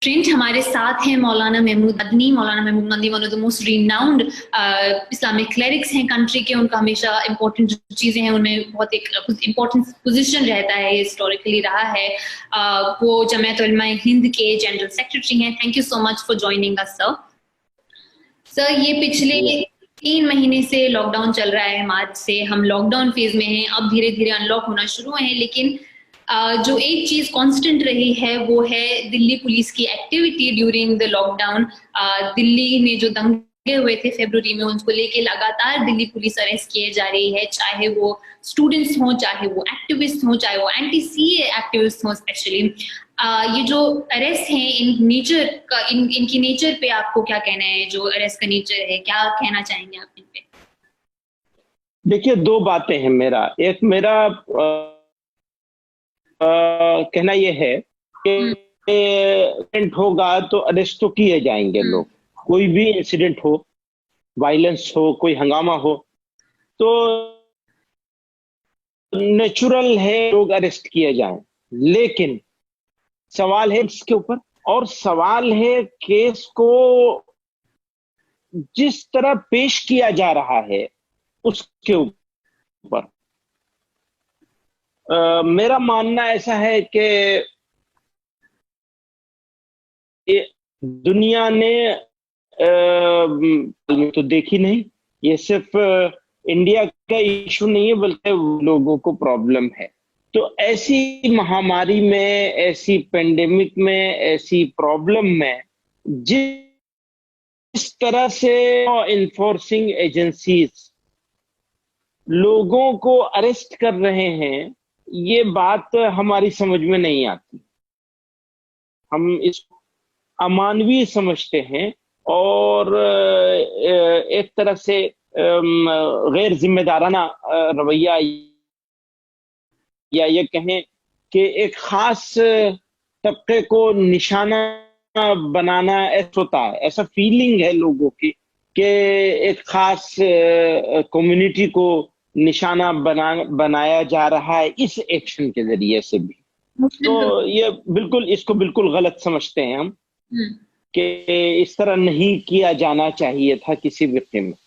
Friend हमारे साथ हैं मौलाना Mahmood Madani. Maulana Mahmood Madani one of the most renowned Islamic clerics हैं कंट्री के। उनका हमेशा इंपॉर्टेंट जो चीजें हैं उनमें बहुत एक इंपॉर्टेंट पोजीशन रहता है, हिस्टोरिकली रहा है। वो जमात उलमा हिंद के जनरल सेक्रेटरी हैं। Thank you so much for joining us sir. Sir ये पिछले 3 महीने से लॉकडाउन चल रहा है, मार्च से हम लॉकडाउन फेज में हैं। अब धीरे धीरे अनलॉक होना शुरू है, लेकिन जो एक चीज कांस्टेंट रही है वो है दिल्ली पुलिस की activity during the lockdown. Delhi में जो दंगे हुए थे फरवरी में, उनको लेके लगातार दिल्ली पुलिस अरेस्ट किए जा रही है, चाहे वो स्टूडेंट्स हों, चाहे वो एक्टिविस्ट हों, चाहे वो एंटी सीए एक्टिविस्ट हों। स्पेशली ये जो अरेस्ट हैं, इनकी नेचर पे आपको क्या कहना है? जो अरेस्ट का नेचर है, क्या कहना चाहेंगे आप इन पे? देखिए, दो बातें हैं। मेरा कहना यह है कि इंसिडेंट होगा तो अरेस्ट तो किए जाएंगे लोग। कोई भी इंसिडेंट हो, वायलेंस हो, कोई हंगामा हो, तो नेचुरल है लोग अरेस्ट किए जाएं। लेकिन सवाल है इसके ऊपर, और सवाल है केस को जिस तरह पेश किया जा रहा है उसके ऊपर। मेरा मानना ऐसा है कि दुनिया ने तो देखी नहीं, ये सिर्फ इंडिया का इशू नहीं है बल्कि लोगों को प्रॉब्लम है। तो ऐसी महामारी में, ऐसी पेंडेमिक में, ऐसी प्रॉब्लम में जिस तरह से इन्फोर्सिंग एजेंसीज लोगों को अरेस्ट कर रहे हैं, ये बात हमारी समझ में नहीं आती। हम इसको अमानवीय समझते हैं और एक तरह से गैर जिम्मेदाराना रवैया, या ये कहें कि एक खास तबके को निशाना बनाना ऐसा होता है। ऐसा फीलिंग है लोगों की कि एक खास कम्युनिटी को निशाना बनाया जा रहा है इस एक्शन के जरिए से भी। तो ये बिल्कुल, इसको बिल्कुल गलत समझते हैं हम कि इस तरह नहीं किया जाना चाहिए था किसी भी कीमत।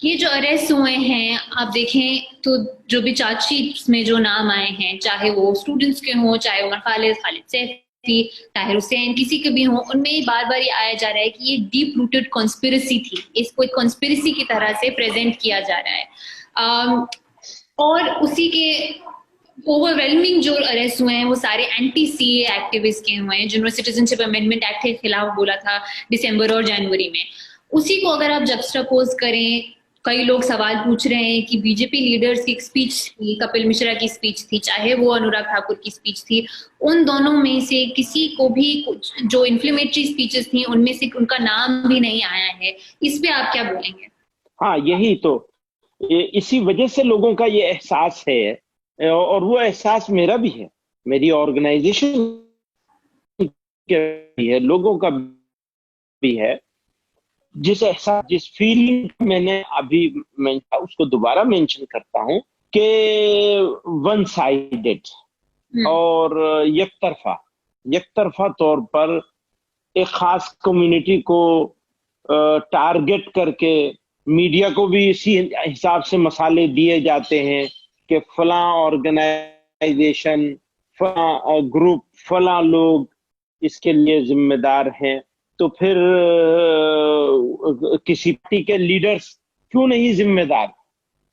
ये जो अरेस्ट हुए हैं, आप देखें तो जो भी चार्जशीट में जो नाम आए हैं, चाहे वो स्टूडेंट्स के हों, चाहे वो खालिद सैफी, ताहिर हुसैन, किसी के भी हों, उनमें बार बार ये आया जा रहा है कि ये डीप रूटेड कॉन्स्पिरेसी थी। इसको एक कॉन्स्पिरेसी की तरह से प्रेजेंट किया जा रहा है। और उसी के ओवरवेलमिंग जो अरेस्ट हुए हैं वो सारे एंटी सीए एक्टिविस्ट के हुए हैं, जिन्होंने सिटीजनशिप अमेंडमेंट एक्ट के खिलाफ बोला था दिसंबर और जनवरी में। उसी को अगर आप जक्सटापोज करें, कई लोग सवाल पूछ रहे हैं कि बीजेपी लीडर्स की स्पीच थी, कपिल मिश्रा की स्पीच थी, चाहे वो अनुराग ठाकुर की स्पीच थी, उन दोनों में से किसी को भी जो इन्फ्लेमेटरी स्पीचेस थी उनमें से उनका नाम भी नहीं आया है। इस पे आप क्या बोलेंगे? हाँ, यही तो, इसी वजह से लोगों का ये एहसास है, और वो एहसास मेरा भी है, मेरी ऑर्गेनाइजेशन भी है, लोगों का भी है। जिस एहसास, जिस फीलिंग मैंने अभी उसको दोबारा मेंशन करता हूं कि वन साइडेड और यकतरफा तौर पर एक खास कम्युनिटी को टारगेट करके मीडिया को भी इसी हिसाब से मसाले दिए जाते हैं कि फलां ऑर्गेनाइजेशन, फलां ग्रुप, फलां लोग इसके लिए जिम्मेदार हैं। तो फिर किसी पार्टी के लीडर्स क्यों नहीं जिम्मेदार?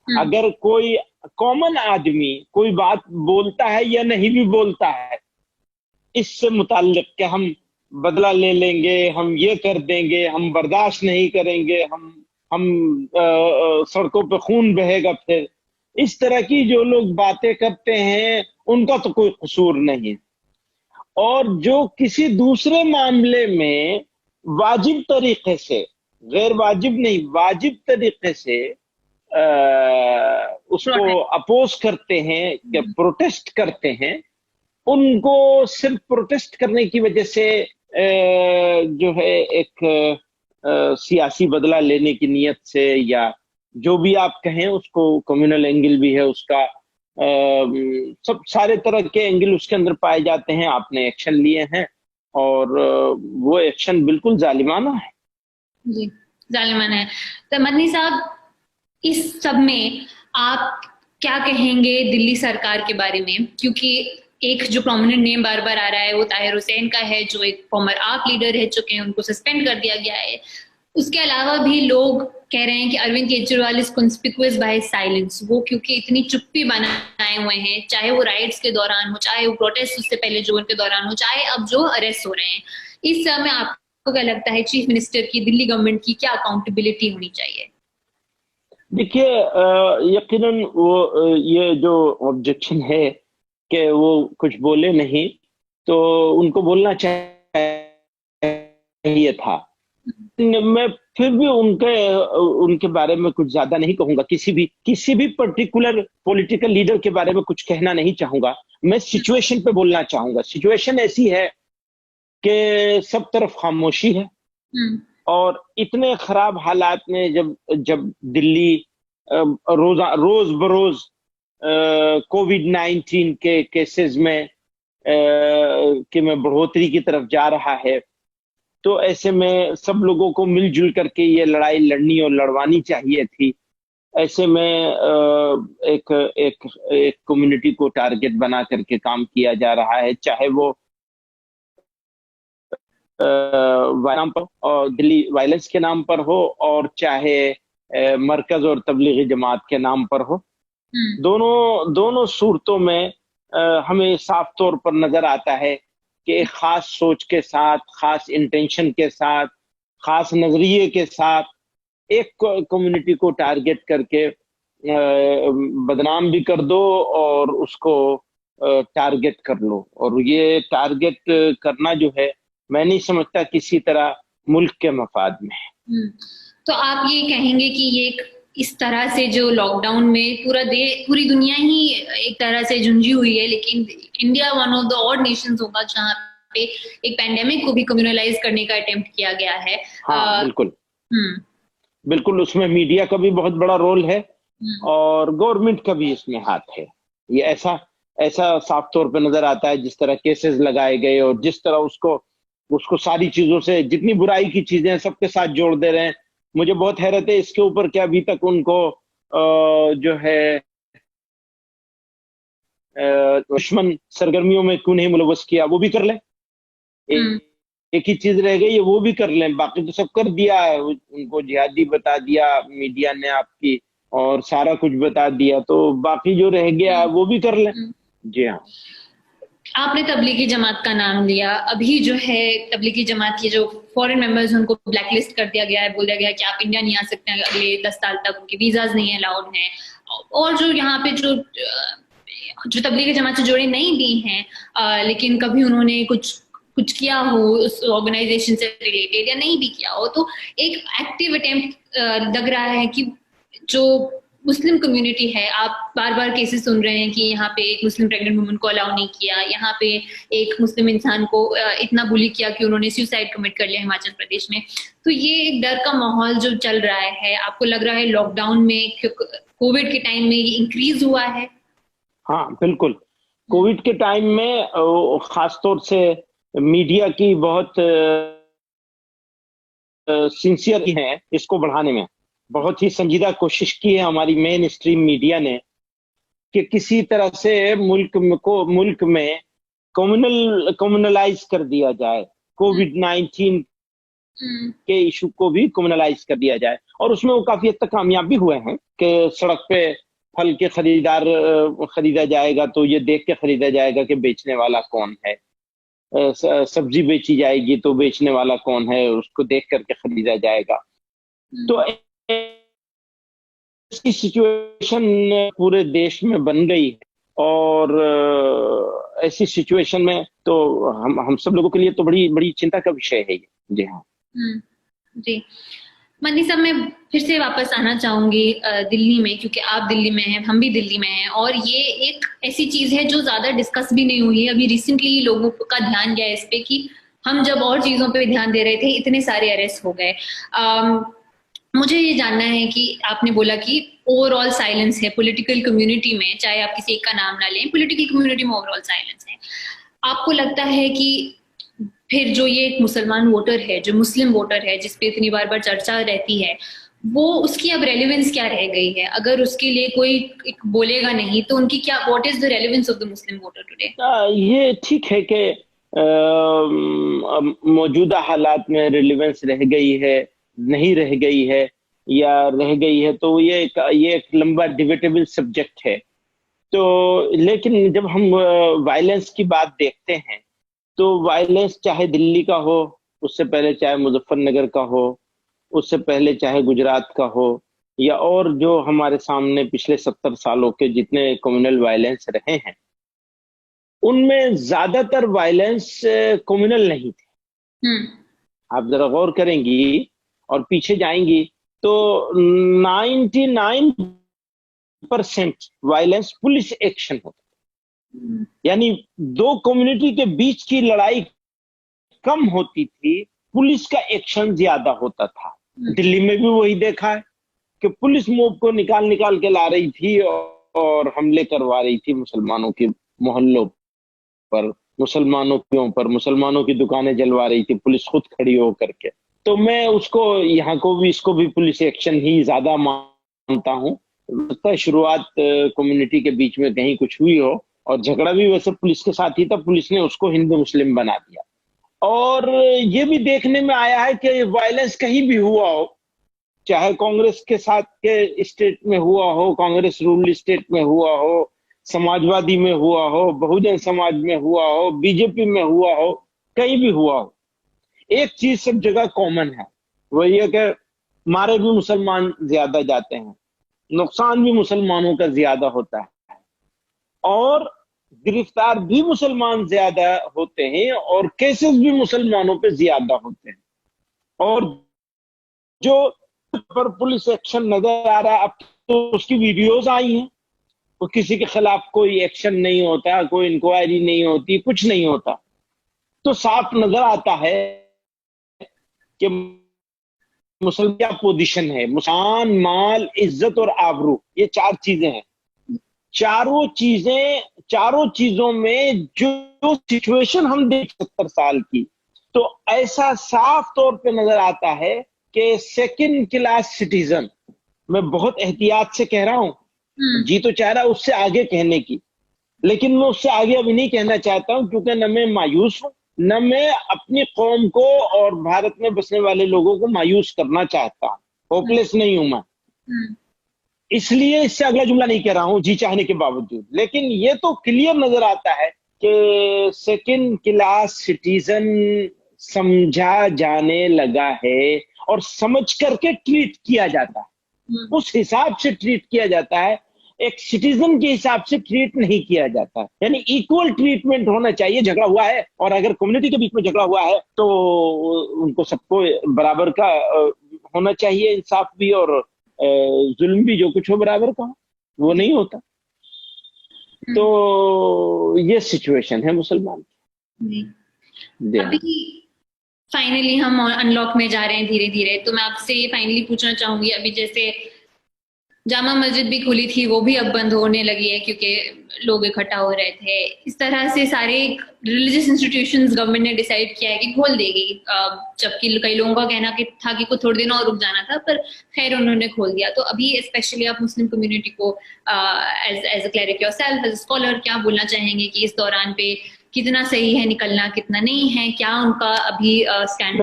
अगर कोई कॉमन आदमी कोई बात बोलता है या नहीं भी बोलता है इससे मुताल्लिक कि हम बदला ले लेंगे, हम ये कर देंगे, हम बर्दाश्त नहीं करेंगे, हम सड़कों पे खून बहेगा, फिर इस तरह की जो लोग बातें करते हैं उनका तो कोई कसूर नहीं। और जो किसी दूसरे मामले में वाजिब तरीके से, गैर वाजिब नहीं, वाजिब तरीके से उसको अपोज करते हैं या प्रोटेस्ट करते हैं, उनको सिर्फ प्रोटेस्ट करने की वजह से जो है एक सियासी बदला लेने की नियत से, या जो भी आप कहें उसको, कम्युनल एंगल भी है उसका, सब सारे तरह के एंगल उसके अंदर पाए जाते हैं। आपने एक्शन लिए हैं और वो एक्शन बिल्कुल जालिमाना है। जी, जालिमाना है। तो मदनी साहब, इस सब में आप क्या कहेंगे दिल्ली सरकार के बारे में? क्योंकि एक जो प्रोमिनेंट नेम बार बार आ रहा है वो ताहिर हुसैन का है, जो एक फॉर्मर आप लीडर रह चुके हैं, उनको सस्पेंड कर दिया गया है। उसके अलावा भी लोग कह रहे हैं कि Arvind Kejriwal is conspicuous by silence. वो क्योंकि इतनी चुप्पी बनाए हुए हैं, चाहे वो राइट्स के दौरान हो, चाहे वो प्रोटेस्ट उससे पहले जो उनके दौरान हो, चाहे अब जो अरेस्ट हो रहे हैं, इस समय आपको क्या लगता है चीफ मिनिस्टर की, दिल्ली गवर्नमेंट की क्या अकाउंटेबिलिटी होनी चाहिए? देखिए, यकीनन वो ये जो ऑब्जेक्शन है कि वो कुछ बोले नहीं, तो उनको बोलना चाहिए था। मैं फिर भी उनके बारे में कुछ ज्यादा नहीं कहूंगा, किसी भी पर्टिकुलर पॉलिटिकल लीडर के बारे में कुछ कहना नहीं चाहूंगा। मैं सिचुएशन पे बोलना चाहूंगा। सिचुएशन ऐसी है कि सब तरफ खामोशी है, और इतने खराब हालात में जब जब दिल्ली रोज बरोज कोविड-19 के केसेस में बढ़ोतरी की तरफ जा रहा है, तो ऐसे में सब लोगों को मिलजुल करके ये लड़ाई लड़नी और लड़वानी चाहिए थी। ऐसे में एक एक एक कम्युनिटी को टारगेट बना करके काम किया जा रहा है, चाहे वो नाम पर और दिल्ली वायलेंस के नाम पर हो, और चाहे मरकज और तबलीगी जमात के नाम पर हो। दोनों दोनों सूरतों में हमें साफ तौर पर नजर आता है कि एक खास सोच के साथ, खास इंटेंशन के साथ, खास नजरिए के साथ एक कम्युनिटी को टारगेट करके बदनाम भी कर दो और उसको टारगेट कर लो। और ये टारगेट करना जो है, मैं नहीं समझता किसी तरह मुल्क के मफाद में है। तो आप ये कहेंगे कि ये इस तरह से जो लॉकडाउन में पूरी दुनिया ही एक तरह से झुंझी हुई है, लेकिन India one of the odd Nations होगा जहाँ पे एक पैंडेमिक को भी कम्युनलाइज करने का अटेम्प्ट किया गया है। हाँ, बिल्कुल बिल्कुल। उसमें मीडिया का भी बहुत बड़ा रोल है और गवर्नमेंट का भी इसमें हाथ है। ये ऐसा साफ तौर पे नजर आता है, जिस तरह केसेस लगाए गए और जिस तरह उसको सारी चीजों से, जितनी बुराई की चीजें हैं सबके साथ जोड़ दे रहे हैं। मुझे बहुत हैरत है इसके ऊपर कि अभी तक उनको जो है दुश्मन सरगर्मियों में क्यों नहीं मुलव्वस किया। वो भी कर लें, एक ही चीज रह गई है, वो भी कर लें। बाकी तो सब कर दिया है, उनको जिहादी बता दिया मीडिया ने आपकी, और सारा कुछ बता दिया, तो बाकी जो रह गया है वो भी कर लें। जी हाँ। आपने तबलीगी जमात का नाम लिया। अभी जो है तबलीगी जमात के जो फॉरेन मेंबर्स उनको ब्लैकलिस्ट कर दिया गया है, बोल दिया गया है कि आप इंडिया नहीं आ सकते हैं अगले 10 साल तक, उनके वीजाज नहीं अलाउड हैं। और जो यहाँ पे जो तबलीगी जमात से जुड़े नहीं भी हैं, लेकिन कभी उन्होंने कुछ किया हो उस ऑर्गेनाइजेशन से रिलेटेड या नहीं भी किया हो, तो एक एक्टिव अटेम्प्ट लग रहा है कि जो मुस्लिम कम्युनिटी है, आप बार बार केसेस सुन रहे हैं कि यहाँ पे एक मुस्लिम प्रेग्नेंट वुमन को अलाउ नहीं किया, यहाँ पे एक मुस्लिम इंसान को इतना बुली किया कि उन्होंने सुसाइड कमिट कर लिया हिमाचल प्रदेश में। तो ये एक डर का माहौल जो चल रहा है, आपको लग रहा है लॉकडाउन में, कोविड के टाइम में ये इंक्रीज हुआ है? हाँ, बिल्कुल। कोविड के टाइम में खासतौर से मीडिया की बहुत सिंसियर है इसको बढ़ाने में। बहुत ही संजीदा कोशिश की है हमारी मेन स्ट्रीम मीडिया ने कि किसी तरह से मुल्क में कम्युनलाइज कर दिया जाए, कोविड-19 के इशू को भी कम्युनलाइज कर दिया जाए। और उसमें वो काफी हद तक कामयाब भी हुए हैं कि सड़क पे फल के खरीदा जाएगा तो ये देख के खरीदा जाएगा कि बेचने वाला कौन है, सब्जी बेची जाएगी तो बेचने वाला कौन है, उसको देख करके खरीदा जाएगा। तो ऐसी सिचुएशन पूरे देश में बन गई है, और ऐसी सिचुएशन में तो हम सब लोगों के लिए तो बड़ी बड़ी चिंता का विषय है ये। जी हाँ। जी मनी साहब, मैं फिर से वापस आना चाहूंगी दिल्ली में, क्योंकि आप दिल्ली में हैं, हम भी दिल्ली में हैं, और ये एक ऐसी चीज है जो ज्यादा डिस्कस भी नहीं हुई है। अभी रिसेंटली लोगों का ध्यान गया इस पे कि हम जब और चीजों पे ध्यान दे रहे थे, इतने सारे अरेस्ट हो गए। मुझे ये जानना है कि आपने बोला कि ओवरऑल साइलेंस है पॉलिटिकल कम्युनिटी में, चाहे आप किसी एक का नाम ना लें, पॉलिटिकल कम्युनिटी में ओवरऑल साइलेंस है। आपको लगता है कि फिर जो ये एक मुसलमान वोटर है, जो मुस्लिम वोटर है, जिस पे इतनी बार बार चर्चा रहती है, वो उसकी अब रेलेवेंस क्या रह गई है? अगर उसके लिए कोई एक बोलेगा नहीं तो उनकी क्या, what is the relevance of the Muslim voter today? ये ठीक है कि मौजूदा हालात में रिलेवेंस रह गई है, नहीं रह गई है, या रह गई है, तो ये एक लंबा डिबेटेबल सब्जेक्ट है। तो लेकिन जब हम वायलेंस की बात देखते हैं, तो वायलेंस चाहे दिल्ली का हो, उससे पहले चाहे मुजफ्फरनगर का हो, उससे पहले चाहे गुजरात का हो, या और जो हमारे सामने पिछले 70 सालों के जितने कम्युनल वायलेंस रहे हैं, उनमें ज्यादातर वायलेंस कम्युनल नहीं थे। हम्म। आप जरा गौर करेंगी और पीछे जाएंगी तो 99% वायलेंस पुलिस एक्शन होता है। यानी दो कम्युनिटी के बीच की लड़ाई कम होती थी, पुलिस का एक्शन ज्यादा होता था। दिल्ली में भी वही देखा है कि पुलिस मोब को निकाल निकाल के ला रही थी और हमले करवा रही थी मुसलमानों के मोहल्लों पर, मुसलमानों की दुकानें जलवा रही थी पुलिस खुद खड़ी होकर के। तो मैं उसको, यहाँ को भी, इसको भी पुलिस एक्शन ही ज्यादा मानता हूँ। शुरुआत कम्युनिटी के बीच में कहीं कुछ हुई हो, और झगड़ा भी वैसे पुलिस के साथ ही था, पुलिस ने उसको हिंदू मुस्लिम बना दिया। और ये भी देखने में आया है कि वायलेंस कहीं भी हुआ हो, चाहे कांग्रेस के साथ के स्टेट में हुआ हो, कांग्रेस रूल स्टेट में हुआ हो, समाजवादी में हुआ हो, बहुजन समाज में हुआ हो, बीजेपी में हुआ हो, कहीं भी हुआ हो, एक चीज सब जगह कॉमन है, वो ये कि मारे भी मुसलमान ज्यादा जाते हैं, नुकसान भी मुसलमानों का ज्यादा होता है, और गिरफ्तार भी मुसलमान ज्यादा होते हैं, और केसेस भी मुसलमानों पे ज्यादा होते हैं। और जो पर पुलिस एक्शन नजर आ रहा है, अब तो उसकी वीडियोस आई हैं, तो किसी के खिलाफ कोई एक्शन नहीं होता, कोई इंक्वायरी नहीं होती, कुछ नहीं होता, तो साफ नजर आता है कि मुसलमान क्या पोजीशन है। मुसलमान, माल, इज्जत और आबरू, ये चार चीजें हैं। चारों चीजों में जो सिचुएशन हम देख 70 साल की, तो ऐसा साफ तौर पे नजर आता है कि सेकंड क्लास सिटीजन, मैं बहुत एहतियात से कह रहा हूं, जी तो चाह रहा है उससे आगे कहने की, लेकिन मैं उससे आगे अभी नहीं कहना चाहता हूं, क्योंकि न मैं मायूस हूं, न मैं अपनी कौम को और भारत में बसने वाले लोगों को मायूस करना चाहता हूं, होपलेस नहीं हूं मैं, इसलिए इससे अगला जुमला नहीं कह रहा हूं जी चाहने के बावजूद। लेकिन ये तो क्लियर नजर आता है कि सेकंड क्लास सिटीजन समझा जाने लगा है, और समझ करके ट्रीट किया जाता है, उस हिसाब से ट्रीट किया जाता है, एक सिटीजन के हिसाब से ट्रीट नहीं किया जाता। यानी इक्वल ट्रीटमेंट होना चाहिए। झगड़ा हुआ है, और अगर कम्युनिटी के बीच में झगड़ा हुआ है, तो उनको सबको बराबर का होना चाहिए, इंसाफ भी और जुल्म भी, जो कुछ हो बराबर का, वो नहीं होता। तो ये सिचुएशन है मुसलमान की। अभी फाइनली हम अनलॉक में जा रहे हैं धीरे धीरे, तो मैं आपसे फाइनली पूछना चाहूंगी, अभी जैसे जामा मस्जिद भी खुली थी, वो भी अब बंद होने लगी है क्योंकि लोग इकट्ठा हो रहे थे। इस तरह से सारे रिलीजियस इंस्टीट्यूशंस गवर्नमेंट ने डिसाइड किया है कि खोल देगी, जबकि कई लोगों का कहना कि था कि कुछ थोड़े दिन और रुक जाना था, पर खैर उन्होंने खोल दिया। तो अभी स्पेशली आप मुस्लिम कम्युनिटी को as a cleric yourself, as a scholar, क्या बोलना चाहेंगे कि इस दौरान पे कितना सही है निकलना, कितना नहीं है, क्या उनका अभी स्टैंड?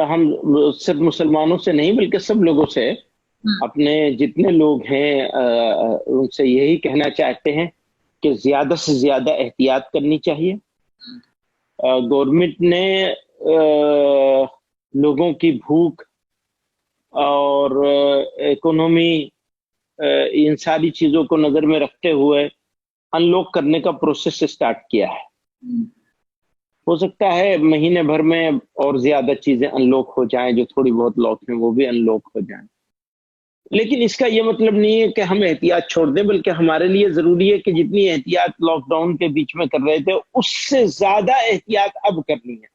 हम सिर्फ मुसलमानों से नहीं, बल्कि सब लोगों से, अपने जितने लोग हैं उनसे यही कहना चाहते हैं कि ज्यादा से ज्यादा एहतियात करनी चाहिए। गवर्नमेंट ने लोगों की भूख और इकोनॉमी, इन सारी चीजों को नजर में रखते हुए अनलॉक करने का प्रोसेस स्टार्ट किया है। हो सकता है महीने भर में और ज्यादा चीजें अनलॉक हो जाएं, जो थोड़ी बहुत लॉक हैं वो भी अनलॉक हो जाएं। लेकिन इसका ये मतलब नहीं है कि हम एहतियात छोड़ दें, बल्कि हमारे लिए जरूरी है कि जितनी एहतियात लॉकडाउन के बीच में कर रहे थे, उससे ज्यादा एहतियात अब करनी है।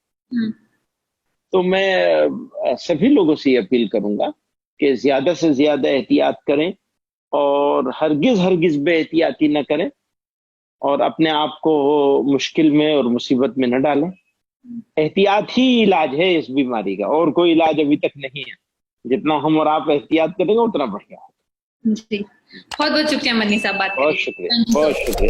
तो मैं सभी लोगों से ये अपील करूंगा कि ज्यादा से ज्यादा एहतियात करें, और हरगिज बेएहतियाती न करें, और अपने आप को मुश्किल में और मुसीबत में न डालें। एहतियात ही इलाज है इस बीमारी का, और कोई इलाज अभी तक नहीं है। जितना हम और आप एहतियात करेंगे उतना बढ़िया। जी, बहुत बहुत शुक्रिया मनी साहब, बात बहुत करने के लिए। शुक्रिया, Thank you so बहुत much. शुक्रिया।